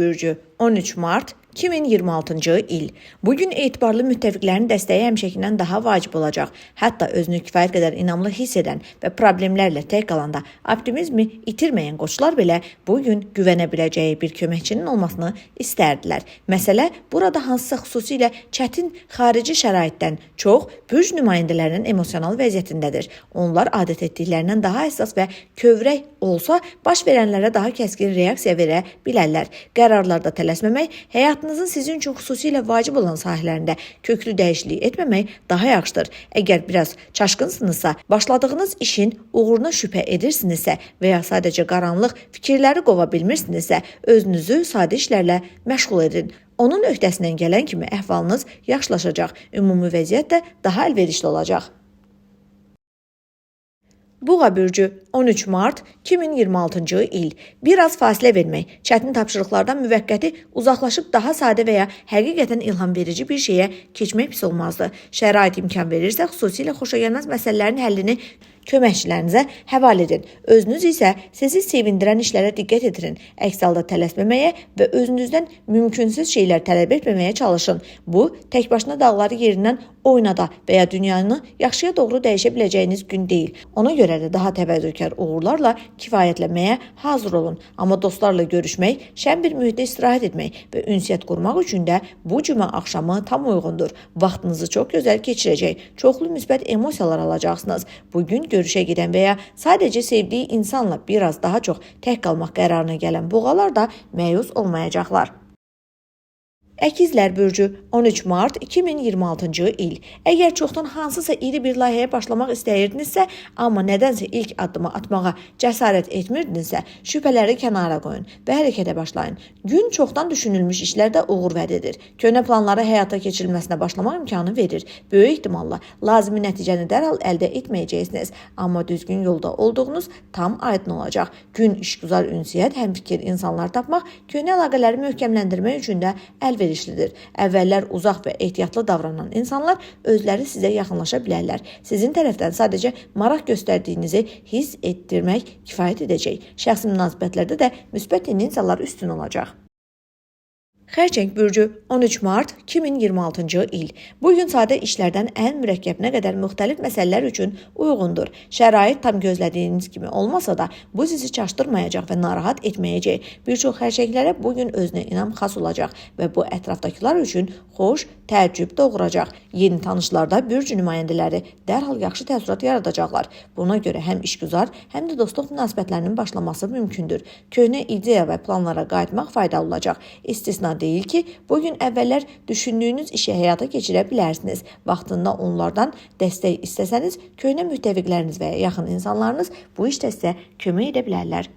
bürcü 13 Mart 2026-cı il. Bugün etibarlı müttəfiqlərin dəstəyi həmişəkindən daha vacib olacaq. Hətta özünü kifayət qədər inamlı hiss edən və problemlərlə tək qalanda optimizmi itirməyən qoçlar belə bugün güvənə biləcəyi bir köməkçinin olmasını istərdilər. Məsələ burada hansısa xüsusilə çətin xarici şəraitdən çox bürc nümayəndələrinin emosional vəziyyətindədir. Onlar adət etdiklərindən daha həssas və kövrək olsa, baş verənlərə daha kəskin reaksiya verə bilərlər. Qərarlarda tələsməmək, həyatınızın sizin üçün xüsusilə vacib olan sahələrində köklü dəyişiklik etməmək daha yaxşıdır. Əgər biraz çaşqınsınızsa, başladığınız işin uğuruna şübhə edirsinizsə və ya sadəcə qaranlıq fikirləri qova bilmirsinizsə, özünüzü sadə işlərlə məşğul edin. Onun öhdəsindən gələn kimi əhvalınız yaxşılaşacaq, ümumi vəziyyət də daha əlverişli olacaq. Buğa bürcü 13 Mart 2026-cı il. Biraz fasilə vermək, çətin tapşırıqlardan müvəqqəti uzaqlaşıb daha sadə və ya həqiqətən ilham verici bir şeyə keçmək pis olmazdı. Şərait imkan verirsə, xüsusilə xoşagəlməz məsələlərin həllini köməkçilərinizə həvalə edin. Özünüz isə sizi sevindirən işlərə diqqət edirin. Əks halda tələsməməyə və özünüzdən mümkünsüz şeylər tələb etməməyə çalışın. Bu, tək başına dağları yerindən oynada və ya dünyanı yaxşıya doğru dəyişə biləcəyiniz gün deyil. Ona görə də daha təvəzzükar uğurlarla kifayətlənməyə hazır olun. Amma dostlarla görüşmək, şən bir mühitdə istirahət etmək və ünsiyyət qurmaq üçün də bu cümə axşamı tam uyğundur. Vaxtınızı çox gözəl keçirəcək, çoxlu müsbət emosiyalar alacaqsınız. Bugün görüşə gedən və ya sadəcə sevdiyi insanla biraz daha çox tək qalmaq qərarına gələn buğalar da məyus olmayacaqlar. Əkizlər bürcü 13 Mart 2026-cı il. Əgər çoxdan hansısa iri bir layihəyə başlamaq istəyirdinizsə, amma nədənsə ilk addımı atmağa cəsarət etmirdinizsə, şübhələri kənara qoyun və hərəkətə başlayın. Gün çoxdan düşünülmüş işlərdə uğur vəd edir. Köhnə planları həyata keçirilməsinə başlamaq imkanı verir. Böyük ehtimalla lazımi nəticəni dərhal əldə etməyəcəksiniz, amma düzgün yolda olduğunuz tam aydın olacaq. Gün işgüzar ünsiyyət, həmfikir insanlar tapmaq, köhnə əlaqələri möhkəmləndirmək üçün də əlverişlidir. Əvvəllər uzaq və ehtiyatlı davranan insanlar özləri sizə yaxınlaşa bilərlər. Sizin tərəfdən sadəcə maraq göstərdiyinizi hiss etdirmək kifayət edəcək. Şəxsi münasibətlərdə də müsbət tendensiyalar üstün olacaq. Xərçəng bürcü 13 Mart 2026-cı il. Bugün sadə işlərdən ən mürəkkəbinə qədər müxtəlif məsələlər üçün uyğundur. Şərait tam gözlədiyiniz kimi olmasa da bu sizi çaşdırmayacaq və narahat etməyəcək. Bir çox xərçənglərə bugün özünə inam xas olacaq və bu ətrafdakılar üçün xoş təəccüb doğuracaq. Yeni tanışlarda bürc nümayəndələri dərhal yaxşı təəssürat yaradacaqlar. Buna görə həm işgüzar, həm də dostluq münasibətlərinin başlaması mümkündür. Köhnə ideya və planlara qayıtmaq faydalı olacaq. İstisna deyil ki, bugün əvvəllər düşündüyünüz işi həyata keçirə bilərsiniz. Vaxtında onlardan dəstək istəsəniz, köhnə müttəfiqləriniz və yaxın insanlarınız bu işdə sizə kömək edə bilərlər.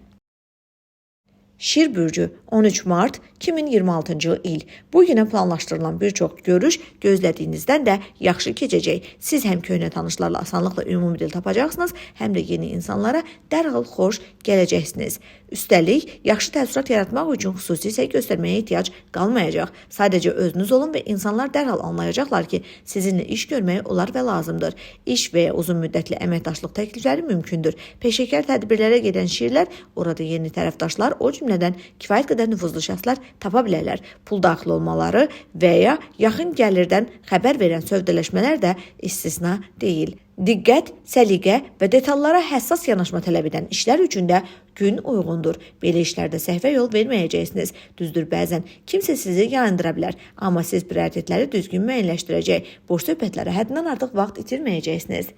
Şir bürcü 13 Mart 2026-cı il. Bugünə planlaşdırılan bir çox görüş gözlədiyinizdən də yaxşı keçəcək. Siz həm köhnə tanışlarla asanlıqla ümumi dil tapacaqsınız, həm də yeni insanlara dərhal xoş gələcəksiniz. Üstəlik, yaxşı təəssürat yaratmaq üçün xüsusi isə göstərməyə ehtiyac qalmayacaq. Sadəcə özünüz olun və insanlar dərhal anlayacaqlar ki, sizinlə iş görmək olar və lazımdır. İş və ya uzun müddətli əməkdaşlıq təklifləri mümkündür. Peşəkar tədbirlərə gedən şirlər, orada yeni tərəfdaşlar, o cümlədən kifayət qədər nüfuzlu şəxslər tapa bilərlər. Pul daxil olmaları və ya yaxın gəlirdən xəbər verən sövdələşmələr də istisna deyil. Diqqət, səliqə və detallara həssas yanaşma tələb edən işlər üçün də gün uyğundur. Belə işlərdə səhvə yol verməyəcəksiniz. Düzdür, bəzən kimsə sizi yayındıra bilər, amma siz prioritetləri düzgün müəyyənləşdirəcək. Boş söhbətlərə həddindən artıq vaxt itirməyəcəksiniz.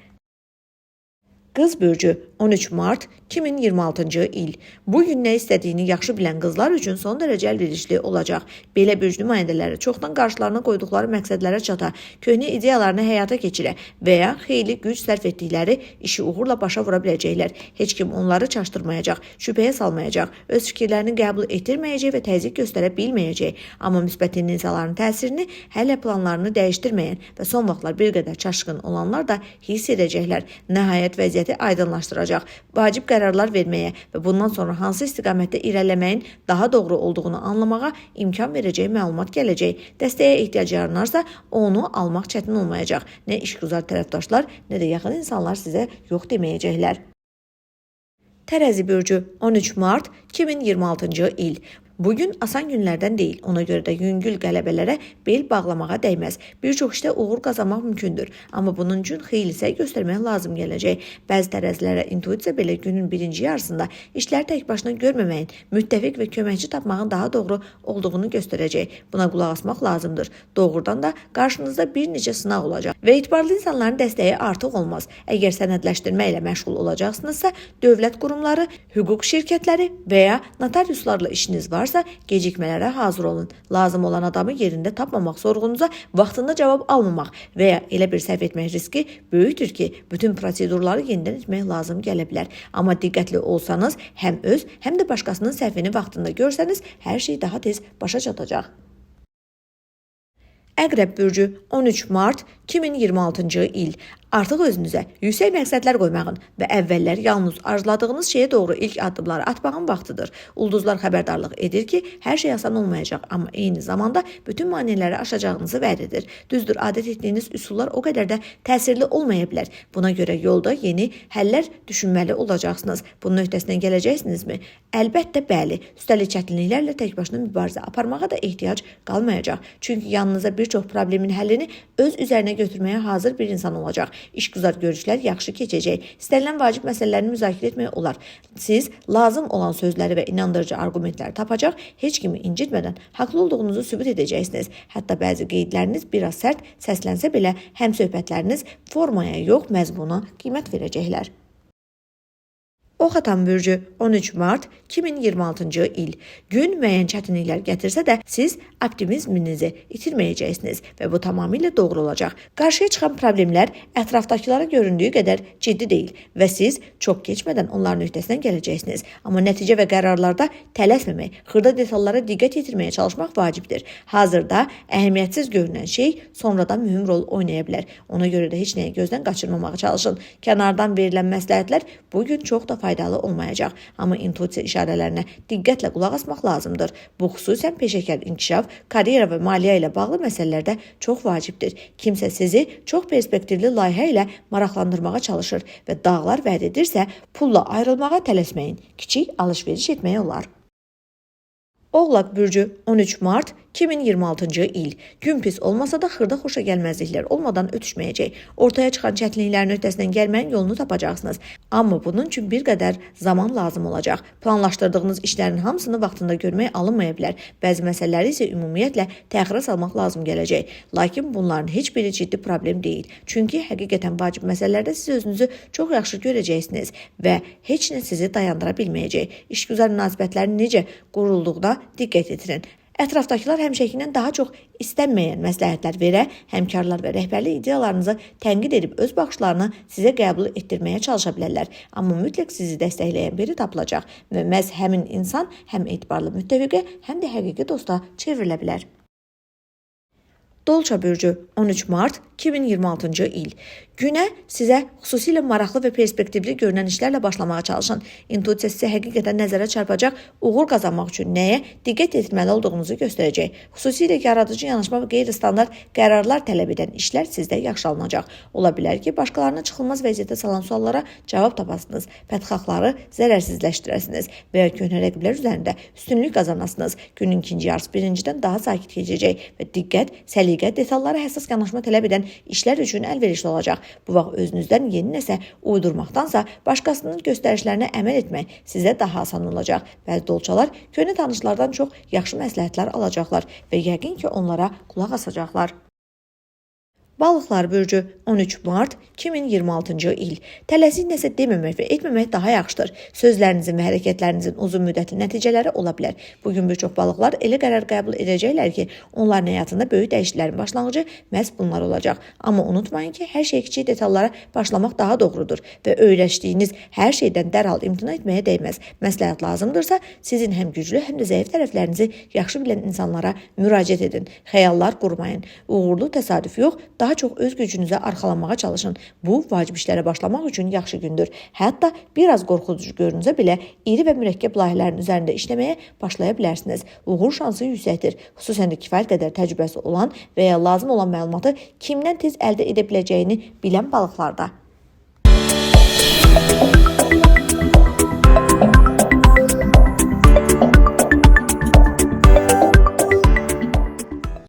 Qız bürcü 13 Mart 2026-cı il. Bugün nə istədiyini yaxşı bilən qızlar üçün son dərəcə əlverişli olacaq. Belə bürc nümayəndələri çoxdan qarşılarına qoyduqları məqsədlərə çata, köhnə ideyalarını həyata keçirə və ya xeyli güc sərf etdikləri işi uğurla başa vura biləcəklər. Heç kim onları çaşdırmayacaq, şübhəyə salmayacaq, öz fikirlərini qəbul etdirməyəcək və təzyiq göstərə bilməyəcək. Amma müsbət tendensiyaların təsirini hələ planlarını dəyişdirməyən və son vaxtlar bir qədər çaşqın olanlar da hiss edəcəklər. Nəhayət vəziyyət aydınlaşdıracaq, vacib qərarlar verməyə və bundan sonra hansı istiqamətdə irəliləməyin daha doğru olduğunu anlamağa imkan verəcək məlumat gələcək. Dəstəyə ehtiyac yaranarsa onu almaq çətin olmayacaq. Nə işgüzar tərəfdaşlar, nə də yaxın insanlar sizə yox deməyəcəklər. Tərəzi bürcü 13 Mart 2026-cı il. Bugün asan günlərdən deyil, ona görə də yüngül qələbələrə bel bağlamağa dəyməz. Bir çox işdə uğur qazanmaq mümkündür, amma bunun üçün xeyli səy göstərmək lazım gələcək. Bəzi tərəzilərə intuisiya belə günün birinci yarısında işləri tək başına görməməyin, müttəfiq və köməkçi tapmağın daha doğru olduğunu göstərəcək. Buna qulaq asmaq lazımdır. Doğrudan da qarşınızda bir neçə sınaq olacaq və etibarlı insanların dəstəyi artıq olmaz. Əgər sənədləşdirmə ilə məşğul olacaqsınızsa, dövlət qurumları, hüquq şirkətləri və ya notariuslarla işiniz varsa, gecikmələrə hazır olun. Lazım olan adamı yerində tapmamaq sorğunuza vaxtında cavab almamaq və ya elə bir səhv etmək riski böyükdür ki, bütün prosedurları yenidən etmək lazım gələ bilər. Amma diqqətli olsanız, həm öz, həm də başqasının səhvini vaxtında görsəniz, hər şey daha tez başa çatacaq. Əqrəb bürcü 13 mart 2026-cı il. Artıq özünüzə yüksək məqsədlər qoymağın və əvvəllər yalnız arzuladığınız şeyə doğru ilk addımları atmağın vaxtıdır. Ulduzlar xəbərdarlıq edir ki, hər şey asan olmayacaq, amma eyni zamanda bütün maneələri aşacağınızı vəd edir. Düzdür, adət etdiyiniz üsullar o qədər də təsirli olmaya bilər. Buna görə yolda yeni həllər düşünməli olacaqsınız. Bunun öhdəsindən gələcəksinizmi? Əlbəttə bəli. Üstəlik çətinliklərlə tək başına mübarizə aparmağa da ehtiyac qalmayacaq. Çünki yanınıza bir çox problemin həllini öz üzərinə götürməyə hazır bir insan olacaq. İşgüzar görüşlər yaxşı keçəcək. İstənilən vacib məsələlərini müzakirə etmək olar. Siz lazım olan sözləri və inandırıcı arqumentləri tapacaq, heç kimi incitmədən haqlı olduğunuzu sübut edəcəksiniz. Hətta bəzi qeydləriniz biraz sərt səslənsə belə, həm söhbətləriniz formaya yox, məzmuna qiymət verəcəklər. Ox atan bürcü 13 mart 2026-cı il. Gün müəyyən çətinliklər gətirsə də siz optimizminizi itirməyəcəksiniz və bu tamamilə doğru olacaq. Qarşıya çıxan problemlər ətrafdakılara göründüyü qədər ciddi deyil və siz çox keçmədən onların öhdəsindən gələcəksiniz. Amma nəticə və qərarlarda tələsməmək, xırda detallara diqqət yetirməyə çalışmaq vacibdir. Hazırda əhəmiyyətsiz görünən şey sonradan mühüm rol oynaya bilər. Ona görə də heç nəyi gözdən qaçırmamağa çalışın. Kənardan verilən məsləhətlər bugün çox da faydalı olmayacaq, amma intuisiya işarələrinə diqqətlə qulaq asmaq lazımdır. Bu xüsusən peşəkar inkişaf, karyera və maliyyə ilə bağlı məsələlərdə çox vacibdir. Kimsə sizi çox perspektivli layihə ilə maraqlandırmağa çalışır və dağlar vəd edirsə, pulla ayrılmağa tələsməyin. Kiçik alış-veriş etmək olar. Oğlaq bürcü 13 mart 2026-cı il. Gün pis olmasa da xırda xoşa gəlməzliklər olmadan ötüşməyəcək. Ortaya çıxan çətinliklərin öhdəsindən gəlməyin yolunu tapacaqsınız. Amma bunun üçün bir qədər zaman lazım olacaq. Planlaşdırdığınız işlərin hamısını vaxtında görmək alınmaya bilər. Bəzi məsələləri isə ümumiyyətlə təxirə salmaq lazım gələcək. Lakin bunların heç biri ciddi problem deyil. Çünki həqiqətən vacib məsələlərdə siz özünüzü çox yaxşı görəcəksiniz və heç nə sizi dayandıra bilməyəcək. İşgüzar münasibətlərin necə qurulduğuna diqqət yetirin. Ətrafdakılar həmişəkindən daha çox istənməyən məsləhətlər verə, həmkarlar və rəhbərlik ideyalarınızı tənqid edib öz baxışlarını sizə qəbul etdirməyə çalışa bilərlər. Amma mütləq sizi dəstəkləyən biri tapılacaq və məhz həmin insan həm etibarlı müttəfiqə, həm də həqiqi dosta çevrilə bilər. Dolça bürcü 13 mart 2026-cı il. Günə sizə xüsusilə maraqlı və perspektivli görünən işlərlə başlamağa çalışın. İntuisiya sizə həqiqətən nəzərə çarpacaq, uğur qazanmaq üçün nəyə diqqət etməli olduğunuzu göstərəcək. Xüsusilə yaradıcı yanaşma və qeyri-standart qərarlar tələb edən işlər sizdə yaxşılanacaq. Ola bilər ki, başqalarına çıxılmaz vəziyyətə salan suallara cavab tapasınız, bədxahları zərərsizləşdirəsiniz və ya köhnə rəqiblər üzərində üstünlük qazanasınız. Günün ikinci yarısı birincidən daha sakit keçəcək və diqqət, səliqə, detallara həssas yanaşma tələb edən işlər üçün əlverişli olacaq. Bu vaxt özünüzdən yeni nəsə uydurmaqdansa başqasının göstərişlərinə əməl etmək sizə daha asan olacaq. Bəzi dolçalar köhnə tanışlardan çox yaxşı məsləhətlər alacaqlar və yəqin ki, onlara qulaq asacaqlar. Balıqlar bürcü 13 mart 2026-cı il. Tələsik nəsə deməmək və etməmək daha yaxşıdır. Sözlərinizin və hərəkətlərinizin uzun müddətli nəticələri ola bilər. Bugün bir çox balıqlar elə qərar qəbul edəcəklər ki, onların həyatında böyük dəyişikliklərin başlanğıcı məhz bunlar olacaq. Amma unutmayın ki, hər şey kiçik detallara başlamaq daha doğrudur və öyrəşdiyiniz hər şeydən dərhal imtina etməyə dəyməz. Məsləhət lazımdırsa, sizin həm güclü, həm də zəif tərəflərinizi yaxşı bilən insanlara müraciət edin. Xəyallar qurmayın. Uğurlu təsadüf yox, daha çox öz gücünüzə arxalanmağa çalışın. Bu, vacib işlərə başlamaq üçün yaxşı gündür. Hətta biraz qorxuducu görünsə belə, iri və mürəkkəb layihələrin üzərində işləməyə başlaya bilərsiniz. Uğur şansı yüksəkdir. Xüsusən də kifayət qədər təcrübəsi olan və ya lazım olan məlumatı kimdən tez əldə edə biləcəyini bilən balıqlarda.